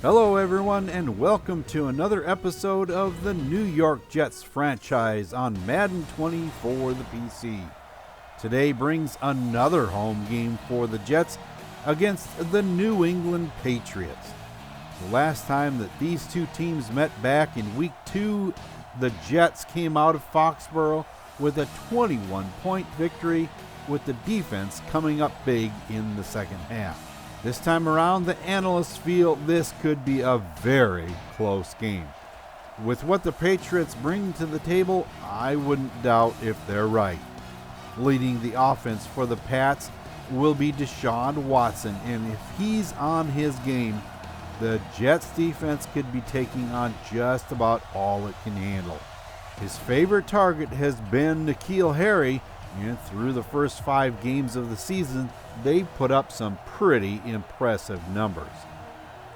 Hello everyone and welcome to another episode of the New York Jets franchise on Madden 20 for the PC. Today brings another home game for the Jets against the New England Patriots. The last time that these two teams met back in Week 2, the Jets came out of Foxborough with a 21-point victory, with the defense coming up big in the second half. This time around, the analysts feel this could be a very close game. With what the Patriots bring to the table, I wouldn't doubt if they're right. Leading the offense for the Pats will be Deshaun Watson, and if he's on his game, the Jets defense could be taking on just about all it can handle. His favorite target has been N'Keal Harry, and through the first 5 games of the season, they put up some pretty impressive numbers.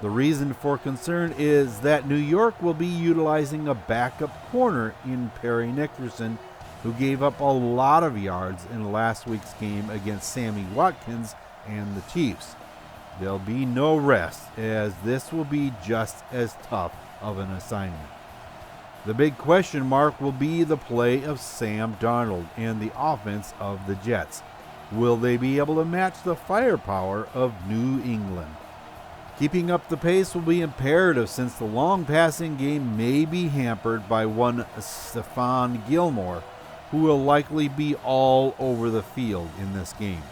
The reason for concern is that New York will be utilizing a backup corner in Perry Nickerson, who gave up a lot of yards in last week's game against Sammy Watkins and the Chiefs. There'll be no rest, as this will be just as tough of an assignment. The big question mark will be the play of Sam Darnold and the offense of the Jets. Will they be able to match the firepower of New England? Keeping up the pace will be imperative, since the long passing game may be hampered by one Stephon Gilmore, who will likely be all over the field in this game.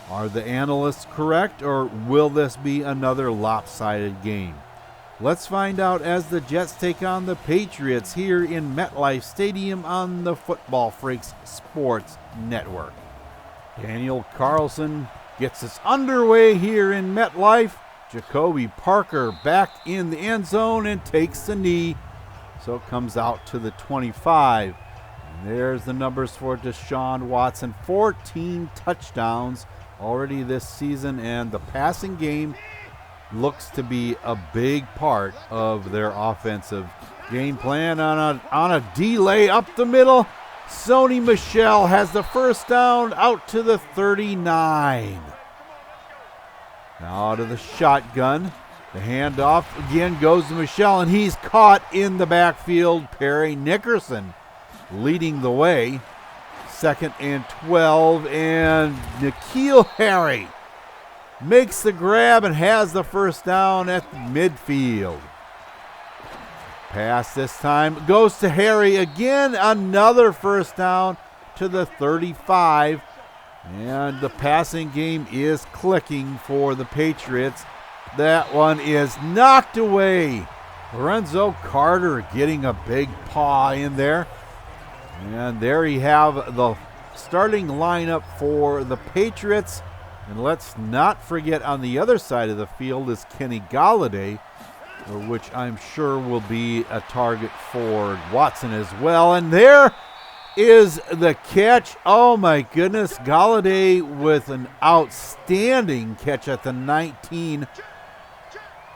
Are the analysts correct, or will this be another lopsided game? Let's find out as the Jets take on the Patriots here in MetLife Stadium on the Football Freaks Sports Network. Daniel Carlson gets us underway here in MetLife. Jacoby Parker back in the end zone and takes the knee, so it comes out to the 25. And there's the numbers for Deshaun Watson. 14 touchdowns already this season, and the passing game looks to be a big part of their offensive game plan. On a delay up the middle, Sony Michel has the first down out to the 39. Now to the shotgun. The handoff again goes to Michel, and he's caught in the backfield. Perry Nickerson leading the way. 2nd and 12, and N'Keal Harry makes the grab and has the first down at midfield. Pass this time goes to Harry again. Another first down to the 35. And the passing game is clicking for the Patriots. That one is knocked away. Lorenzo Carter getting a big paw in there. And there you have the starting lineup for the Patriots. And let's not forget, on the other side of the field is Kenny Golladay, which I'm sure will be a target for Watson as well. And there is the catch. Oh my goodness, Golladay with an outstanding catch at the 19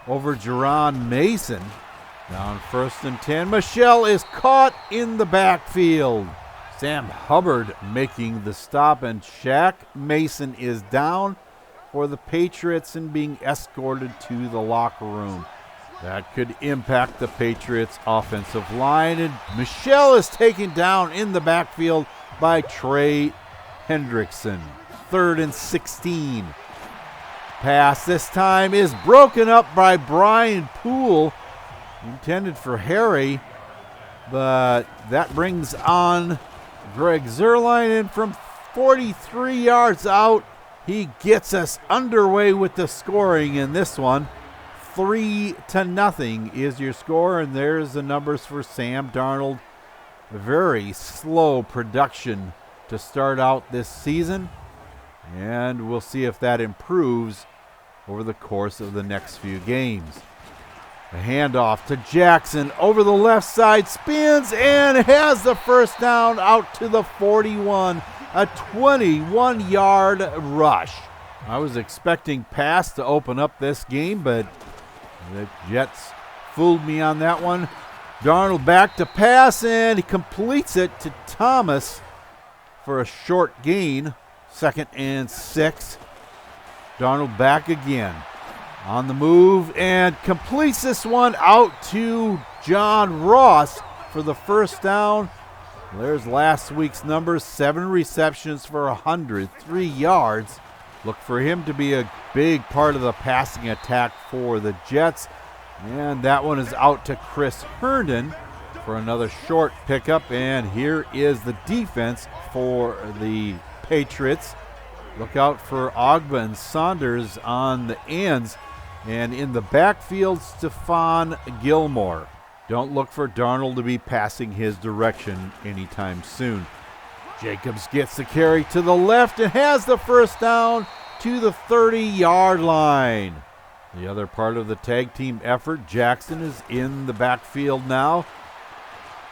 over Jerron Mason. Now on 1st and 10, Michel is caught in the backfield. Sam Hubbard making the stop, and Shaq Mason is down for the Patriots and being escorted to the locker room. That could impact the Patriots' offensive line, and Michel is taken down in the backfield by Trey Hendrickson. 3rd and 16. Pass this time is broken up by Brian Poole, intended for Harry, but that brings on Greg Zuerlein, and from 43 yards out, he gets us underway with the scoring in this one. 3-0 is your score, and there's the numbers for Sam Darnold. Very slow production to start out this season, and we'll see if that improves over the course of the next few games. A handoff to Jackson over the left side, spins and has the first down out to the 41. A 21-yard rush. I was expecting pass to open up this game, but the Jets fooled me on that one. Darnold back to pass, and he completes it to Thomas for a short gain. 2nd and 6. Darnold back again. On the move and completes this one out to John Ross for the first down. There's last week's numbers, 7 receptions for 103 yards. Look for him to be a big part of the passing attack for the Jets. And that one is out to Chris Herndon for another short pickup. And here is the defense for the Patriots. Look out for Ogba and Saunders on the ends. And in the backfield, Stephon Gilmore. Don't look for Darnold to be passing his direction anytime soon. Jacobs gets the carry to the left and has the first down to the 30-yard line. The other part of the tag team effort, Jackson is in the backfield now.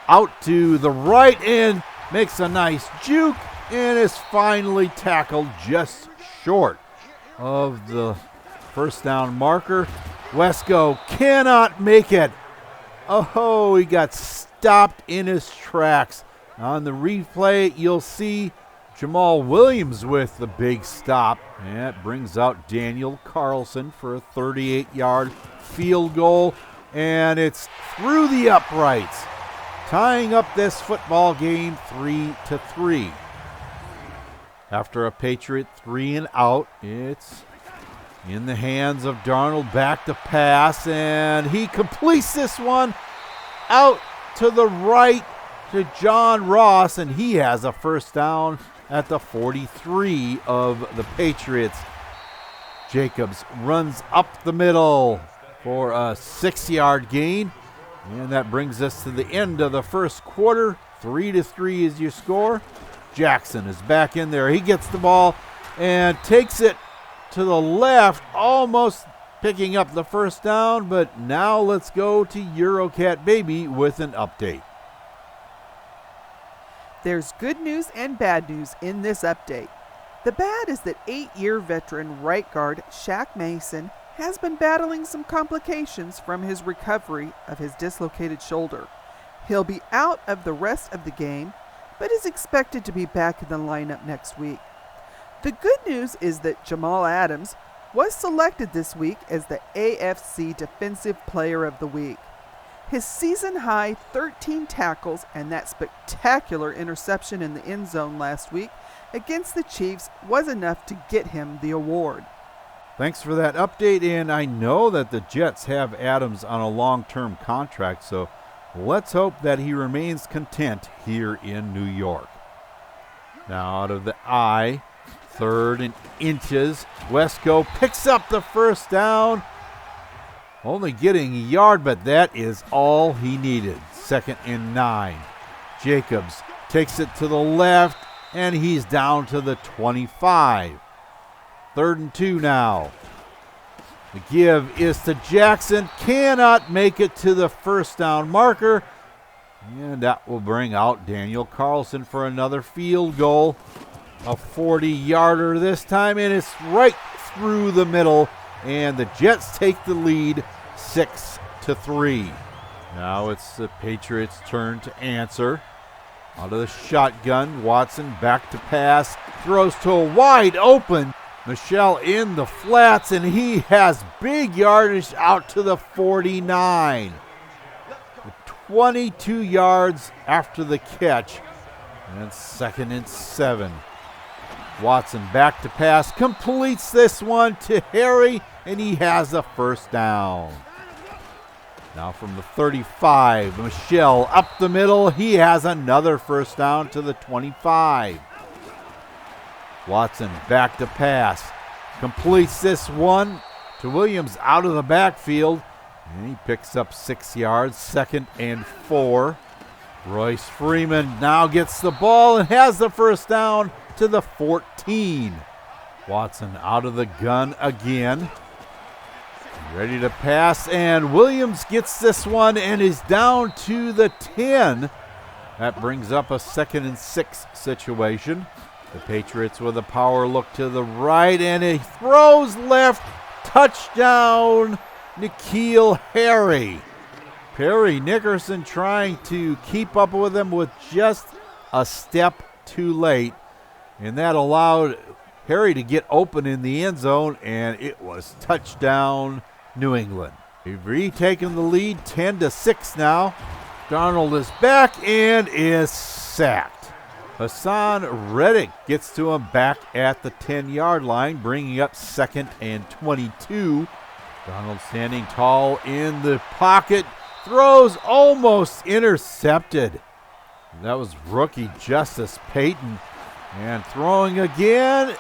Out to the right and makes a nice juke and is finally tackled just short of the first down marker. Wesco cannot make it. Oh, he got stopped in his tracks. On the replay, you'll see Jamal Williams with the big stop. And it brings out Daniel Carlson for a 38-yard field goal. And it's through the uprights, tying up this football game 3-3. After a Patriot 3 and out, it's in the hands of Darnold, back to pass, and he completes this one out to the right to John Ross, and he has a first down at the 43 of the Patriots. Jacobs runs up the middle for a 6-yard gain, and that brings us to the end of the first quarter. 3-3 is your score. Jackson is back in there. He gets the ball and takes it to the left, almost picking up the first down, but now let's go to Eurocat Baby with an update. There's good news and bad news in this update. The bad is that 8-year veteran right guard Shaq Mason has been battling some complications from his recovery of his dislocated shoulder. He'll be out of the rest of the game, but is expected to be back in the lineup next week. The good news is that Jamal Adams was selected this week as the AFC Defensive Player of the Week. His season-high 13 tackles and that spectacular interception in the end zone last week against the Chiefs was enough to get him the award. Thanks for that update, and I know that the Jets have Adams on a long-term contract, so let's hope that he remains content here in New York. Now out of the I, 3rd and inches. Wesco picks up the first down. Only getting a yard, but that is all he needed. 2nd and 9. Jacobs takes it to the left, and he's down to the 25. 3rd and 2 now. The give is to Jackson. Cannot make it to the first down marker. And that will bring out Daniel Carlson for another field goal. A 40-yarder this time, and it's right through the middle, and the Jets take the lead 6-3. Now it's the Patriots' turn to answer. Out of the shotgun, Watson back to pass, throws to a wide open Michelle in the flats, and he has big yardage out to the 49. 22 yards after the catch, and it's 2nd and 7. Watson back to pass, completes this one to Harry, and he has a first down. Now from the 35, Michelle up the middle. He has another first down to the 25. Watson back to pass, completes this one to Williams out of the backfield, and he picks up 6 yards, 2nd and 4. Royce Freeman now gets the ball and has the first down to the 14. Watson out of the gun again. Ready to pass, and Williams gets this one and is down to the 10. That brings up a 2nd and 6 situation. The Patriots with a power look to the right, and he throws left. Touchdown, N'Keal Harry. Perry Nickerson trying to keep up with him with just a step too late. And that allowed Harry to get open in the end zone, and it was touchdown New England. We've retaken the lead 10-6 now. Darnold is back and is sacked. Hassan Reddick gets to him back at the 10-yard line, bringing up 2nd and 22. Darnold standing tall in the pocket, throws almost intercepted. That was rookie Justice Payton. And throwing again,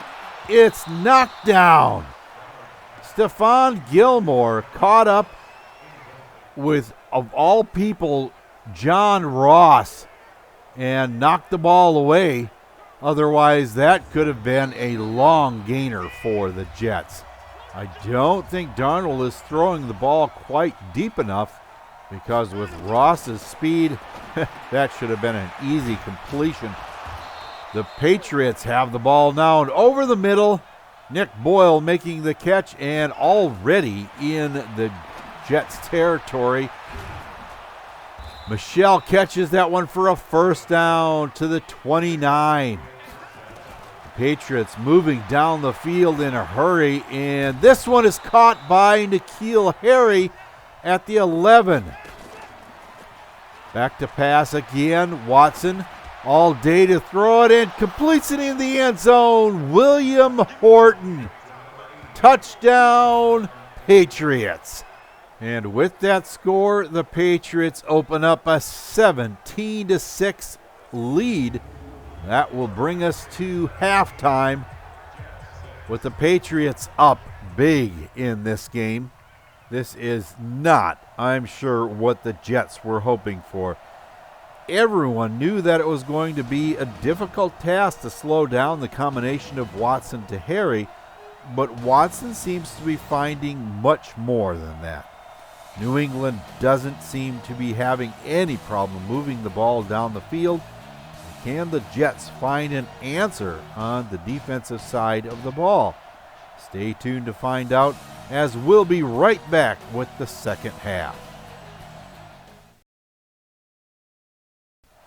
it's knocked down. Stephon Gilmore caught up with, of all people, John Ross and knocked the ball away. Otherwise, that could have been a long gainer for the Jets. I don't think Darnold is throwing the ball quite deep enough, because with Ross's speed, that should have been an easy completion. The Patriots have the ball now and over the middle. Nick Boyle making the catch and already in the Jets territory. Michelle catches that one for a first down to the 29. The Patriots moving down the field in a hurry, and this one is caught by N'Keal Harry at the 11. Back to pass again. Watson all day to throw it and completes it in the end zone. William Horton. Touchdown, Patriots. And with that score, the Patriots open up a 17-6 lead. That will bring us to halftime with the Patriots up big in this game. This is not, I'm sure, what the Jets were hoping for. Everyone knew that it was going to be a difficult task to slow down the combination of Watson to Harry, but Watson seems to be finding much more than that. New England doesn't seem to be having any problem moving the ball down the field. Can the Jets find an answer on the defensive side of the ball? Stay tuned to find out, as we'll be right back with the second half.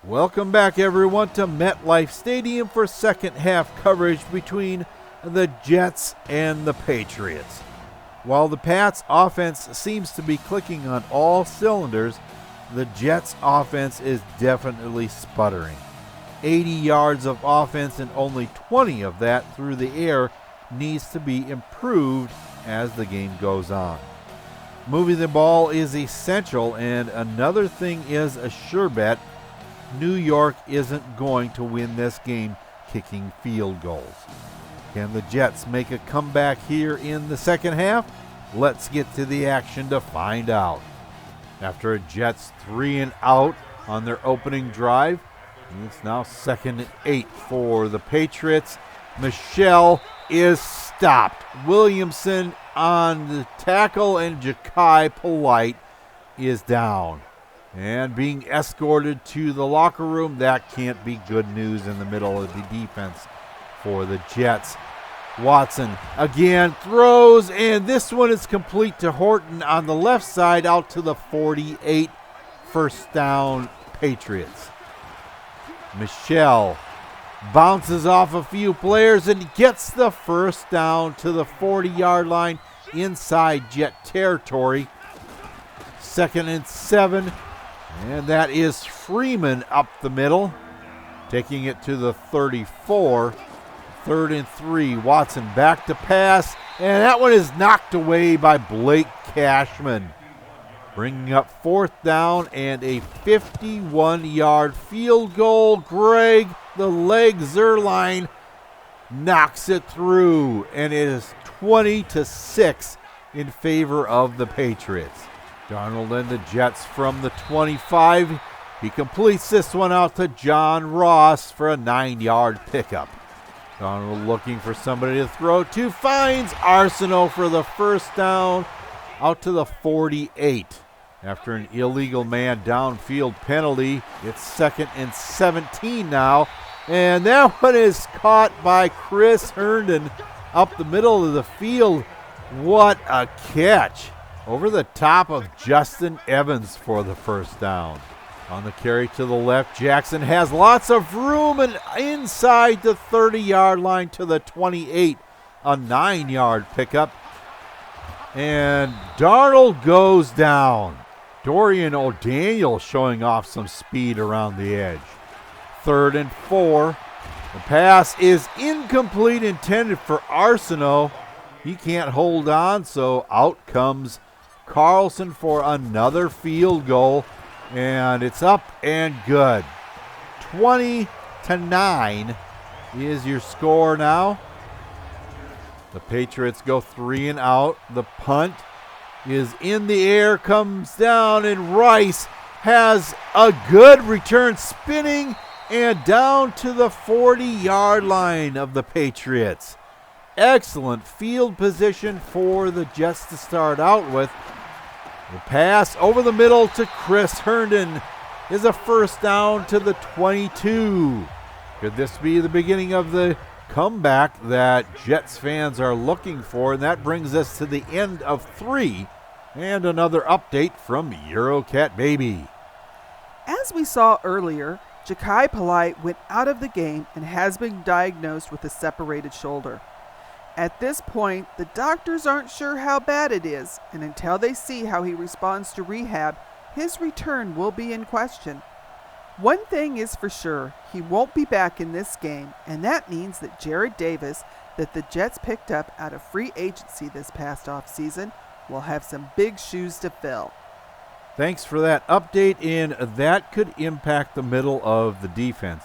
Welcome back, everyone, to MetLife Stadium for second half coverage between the Jets and the Patriots. While the Pats' offense seems to be clicking on all cylinders, the Jets' offense is definitely sputtering. 80 yards of offense and only 20 of that through the air needs to be improved as the game goes on. Moving the ball is essential, and another thing is a sure bet. New York isn't going to win this game kicking field goals. Can the Jets make a comeback here in the second half? Let's get to the action to find out. After a Jets 3 and out on their opening drive, it's now 2nd and 8 for the Patriots. Michelle is stopped. Williamson on the tackle, and Ja'Kai Polite is down and being escorted to the locker room. That can't be good news in the middle of the defense for the Jets. Watson again throws, and this one is complete to Horton on the left side out to the 48. First down, Patriots. Michelle bounces off a few players and gets the first down to the 40-yard line inside Jet territory. 2nd and 7, and that is Freeman up the middle, taking it to the 34. 3rd and 3, Watson back to pass, and that one is knocked away by Blake Cashman, bringing up 4th down and a 51-yard field goal. Greg the Leg Zuerlein knocks it through, and it is 20-6 in favor of the Patriots. Darnold and the Jets from the 25. He completes this one out to John Ross for a 9-yard pickup. Darnold looking for somebody to throw to, finds Arsenault for the first down out to the 48. After an illegal man downfield penalty, it's 2nd and 17 now. And that one is caught by Chris Herndon up the middle of the field. What a catch. Over the top of Justin Evans for the first down. On the carry to the left, Jackson has lots of room and inside the 30-yard line to the 28, a 9-yard pickup. And Darnold goes down. Dorian O'Daniel showing off some speed around the edge. 3rd and 4. The pass is incomplete, intended for Arsenault. He can't hold on, so out comes Carlson for another field goal. And it's up and good. 20-9 is your score now. The Patriots go 3 and out. The punt is in the air, comes down, and Rice has a good return, spinning and down to the 40-yard line of the Patriots. Excellent field position for the Jets to start out with. The pass over the middle to Chris Herndon is a first down to the 22. Could this be the beginning of the comeback that Jets fans are looking for? And that brings us to the end of 3 and another update from Eurocat Baby. As we saw earlier, Ja'Kai Polite went out of the game and has been diagnosed with a separated shoulder. At this point, the doctors aren't sure how bad it is, and until they see how he responds to rehab, his return will be in question. One thing is for sure, he won't be back in this game, and that means that Jared Davis, that the Jets picked up out of free agency this past offseason, will have some big shoes to fill. Thanks for that update, and that could impact the middle of the defense.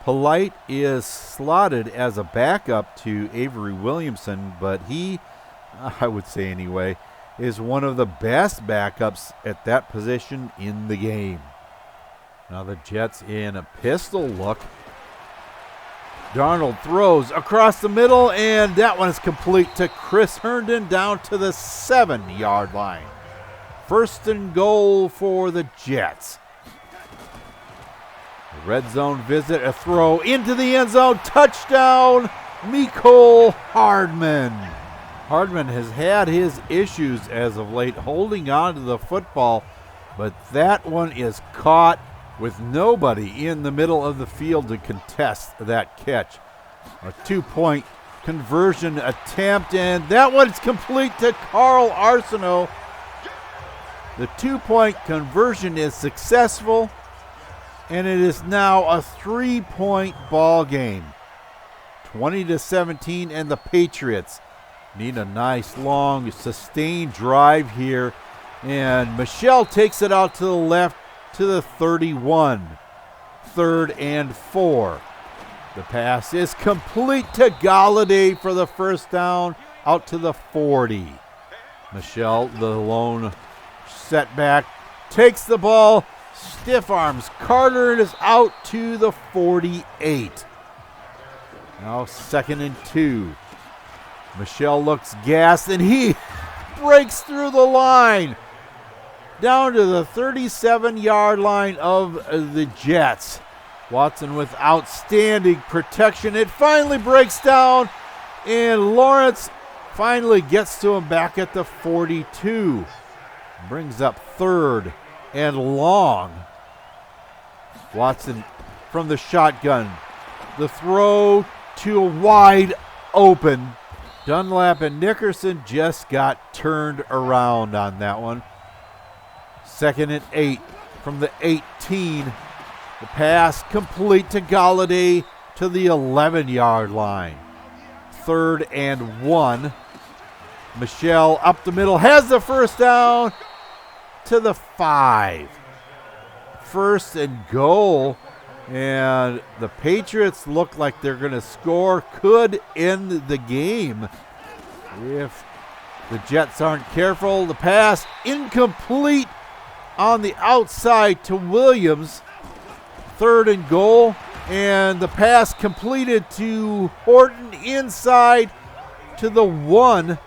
Polite is slotted as a backup to Avery Williamson, but he, I would say anyway, is one of the best backups at that position in the game. Now the Jets in a pistol look. Darnold throws across the middle, and that one is complete to Chris Herndon down to the 7-yard line. 1st and goal for the Jets. Red zone visit, a throw into the end zone, touchdown, Mecole Hardman. Hardman has had his issues as of late holding on to the football, but that one is caught with nobody in the middle of the field to contest that catch. A 2-point conversion attempt, and that one's complete to Carl Arsenault. The 2-point conversion is successful, and it is now a 3-point ball game. 20-17, and the Patriots need a nice long sustained drive here. And Michelle takes it out to the left to the 31. 3rd and 4. The pass is complete to Galladay for the first down out to the 40. Michelle, the lone setback, takes the ball, stiff arms Carter, and is out to the 48. Now 2nd and 2. Michelle looks gassed, and he breaks through the line down to the 37-yard line of the Jets. Watson with outstanding protection. It finally breaks down, and Lawrence finally gets to him back at the 42. Brings up 3rd and long. Watson from the shotgun. The throw to a wide open. Dunlap and Nickerson just got turned around on that one. 2nd and 8 from the 18. The pass complete to Galladay to the 11-yard line. 3rd and 1. Michelle up the middle, has the first down to the 5. 1st and goal, and the Patriots look like they're going to score. Could end the game if the Jets aren't careful. The pass incomplete on the outside to Williams. 3rd and goal, and the pass completed to Horton inside to the 1.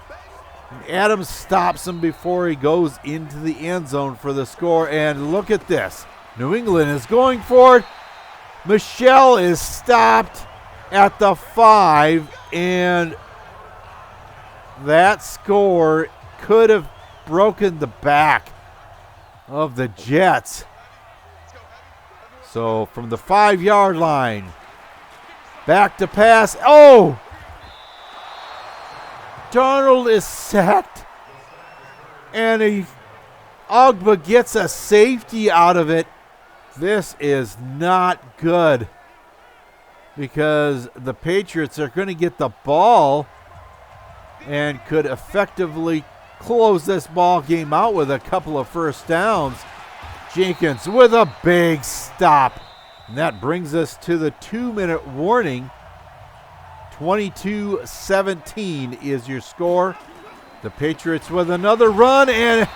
And Adams stops him before he goes into the end zone for the score. And look at this. New England is going for it. Michelle is stopped at the 5, and that score could have broken the back of the Jets. So from the 5-yard line, back to pass. Oh! Darnold is sacked, and Ogba gets a safety out of it. This is not good because the Patriots are going to get the ball and could effectively close this ball game out with a couple of first downs. Jenkins with a big stop. And that brings us to the 2-minute warning. 22-17 is your score. The Patriots with another run, and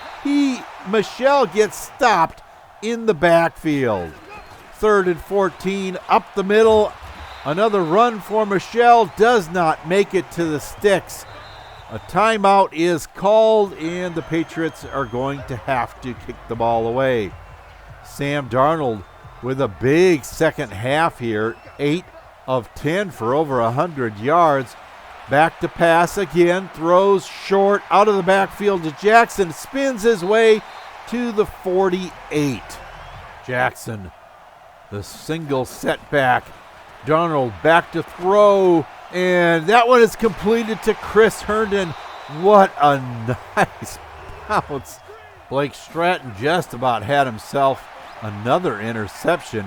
Michelle gets stopped in the backfield. 3rd and 14, up the middle. Another run for Michelle, does not make it to the sticks. A timeout is called, and the Patriots are going to have to kick the ball away. Sam Darnold with a big second half here, 8 of 10 for over 100 yards. Back to pass again, throws short out of the backfield to Jackson, spins his way to the 48. Jackson, the single setback. Darnold back to throw, and that one is completed to Chris Herndon. What a nice bounce. Blake Stratton just about had himself another interception.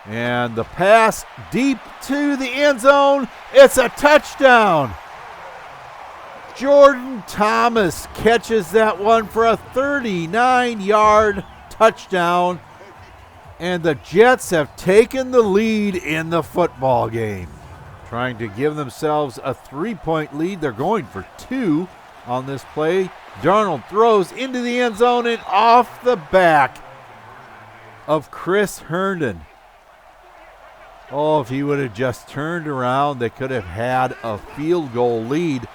And the pass deep to the end zone. It's a touchdown. Jordan Thomas catches that one for a 39-yard touchdown. And the Jets have taken the lead in the football game. Trying to give themselves a 3-point lead. They're going for 2 on this play. Darnold throws into the end zone and off the back of Chris Herndon. Oh, if he would have just turned around, they could have had a field goal lead.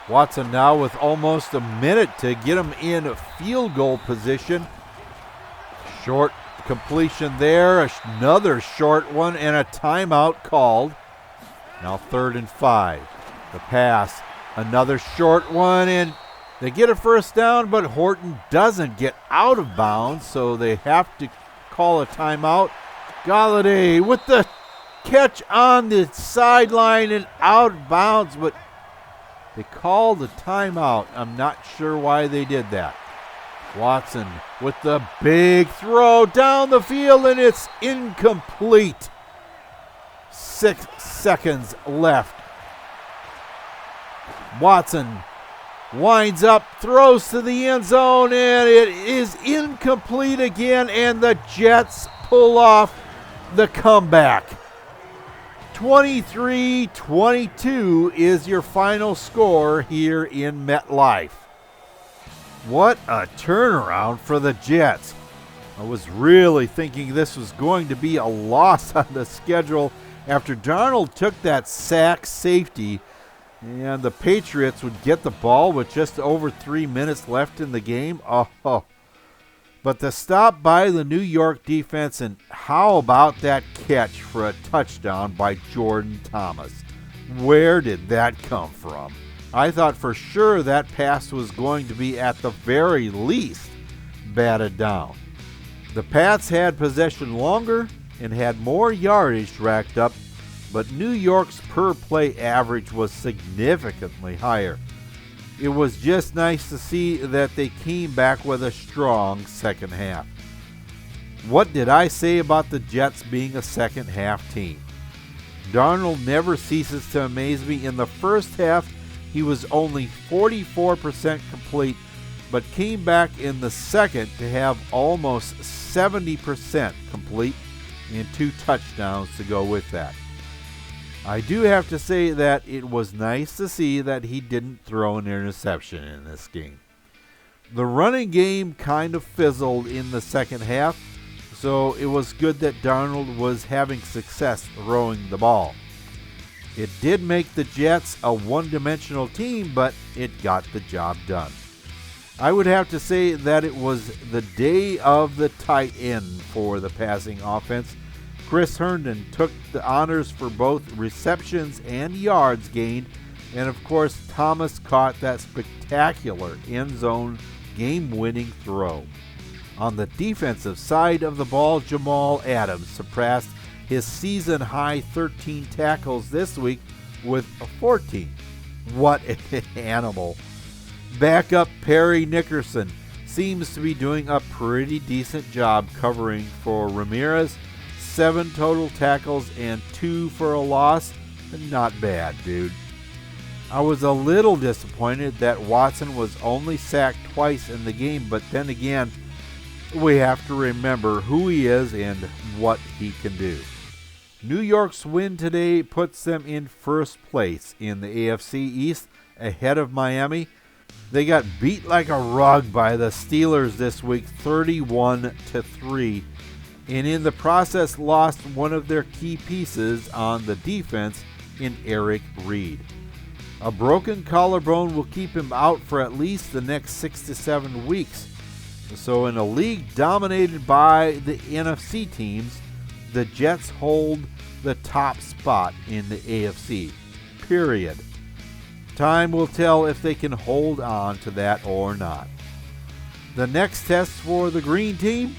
Watson now with almost a minute to get him in field goal position. Short completion there, another short one, and a timeout called. Now 3rd and 5. The pass, another short one, and they get a first down, but Horton doesn't get out of bounds, so they have to call a timeout. Galladay with the catch on the sideline and out of bounds, but they called the timeout. I'm not sure why they did that. Watson with the big throw down the field, and it's incomplete. 6 seconds left. Watson winds up, throws to the end zone, and it is incomplete again, and the Jets pull off the comeback. 23-22 is your final score here in MetLife. What a turnaround for the Jets. I was really thinking this was going to be a loss on the schedule after Darnold took that sack safety, and the Patriots would get the ball with just over 3 minutes left in the game. Oh. But the stop by the New York defense, and how about that catch for a touchdown by Jordan Thomas? Where did that come from? I thought for sure that pass was going to be at the very least batted down. The Pats had possession longer and had more yardage racked up, but New York's per play average was significantly higher. It was just nice to see that they came back with a strong second half. What did I say about the Jets being a second half team? Darnold never ceases to amaze me. In the first half, he was only 44% complete, but came back in the second to have almost 70% complete and 2 touchdowns to go with that. I do have to say that it was nice to see that he didn't throw an interception in this game. The running game kind of fizzled in the second half, so it was good that Darnold was having success throwing the ball. It did make the Jets a one-dimensional team, but it got the job done. I would have to say that it was the day of the tight end for the passing offense. Chris Herndon took the honors for both receptions and yards gained, and of course Thomas caught that spectacular end zone game-winning throw. On the defensive side of the ball, Jamal Adams surpassed his season-high 13 tackles this week with 14. What an animal. Backup Perry Nickerson seems to be doing a pretty decent job covering for Ramirez. 7 total tackles and 2 for a loss. Not bad, dude. I was a little disappointed that Watson was only sacked twice in the game, but then again, we have to remember who he is and what he can do. New York's win today puts them in first place in the AFC East ahead of Miami. They got beat like a rug by the Steelers this week, 31-3, and in the process lost one of their key pieces on the defense in Eric Reed. A broken collarbone will keep him out for at least the next 6 to 7 weeks. So in a league dominated by the NFC teams, the Jets hold the top spot in the AFC, period. Time will tell if they can hold on to that or not. The next test for the Green Team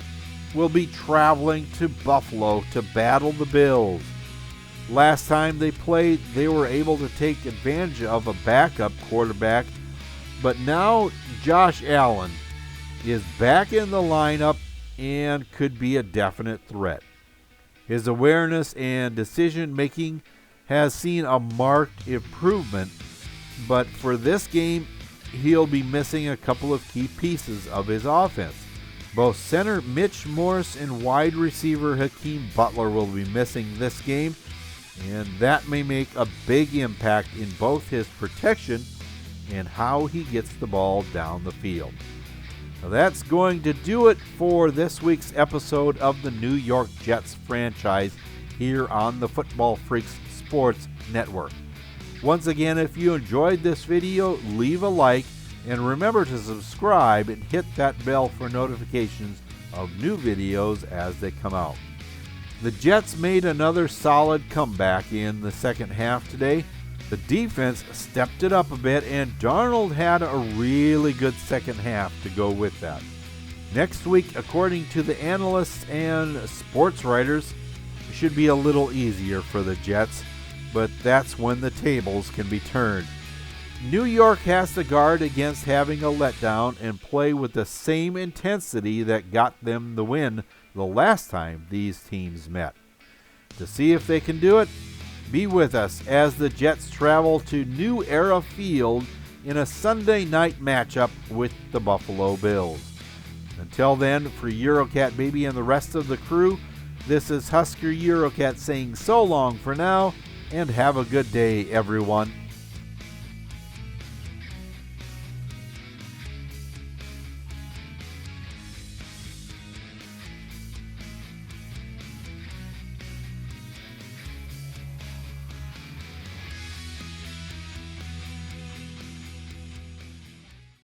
will be traveling to Buffalo to battle the Bills. Last time they played, they were able to take advantage of a backup quarterback, but now Josh Allen is back in the lineup and could be a definite threat. His awareness and decision-making has seen a marked improvement, but for this game, he'll be missing a couple of key pieces of his offense. Both center Mitch Morse and wide receiver Hakeem Butler will be missing this game, and that may make a big impact in both his protection and how he gets the ball down the field. Now that's going to do it for this week's episode of the New York Jets franchise here on the Football Freaks Sports Network. Once again, if you enjoyed this video, leave a like and remember to subscribe and hit that bell for notifications of new videos as they come out. The Jets made another solid comeback in the second half today. The defense stepped it up a bit, and Darnold had a really good second half to go with that. Next week, according to the analysts and sports writers, should be a little easier for the Jets, but that's when the tables can be turned. New York has to guard against having a letdown and play with the same intensity that got them the win the last time these teams met. To see if they can do it, be with us as the Jets travel to New Era Field in a Sunday night matchup with the Buffalo Bills. Until then, for Eurocat Baby and the rest of the crew, this is Husker Eurocat saying so long for now, and have a good day, everyone.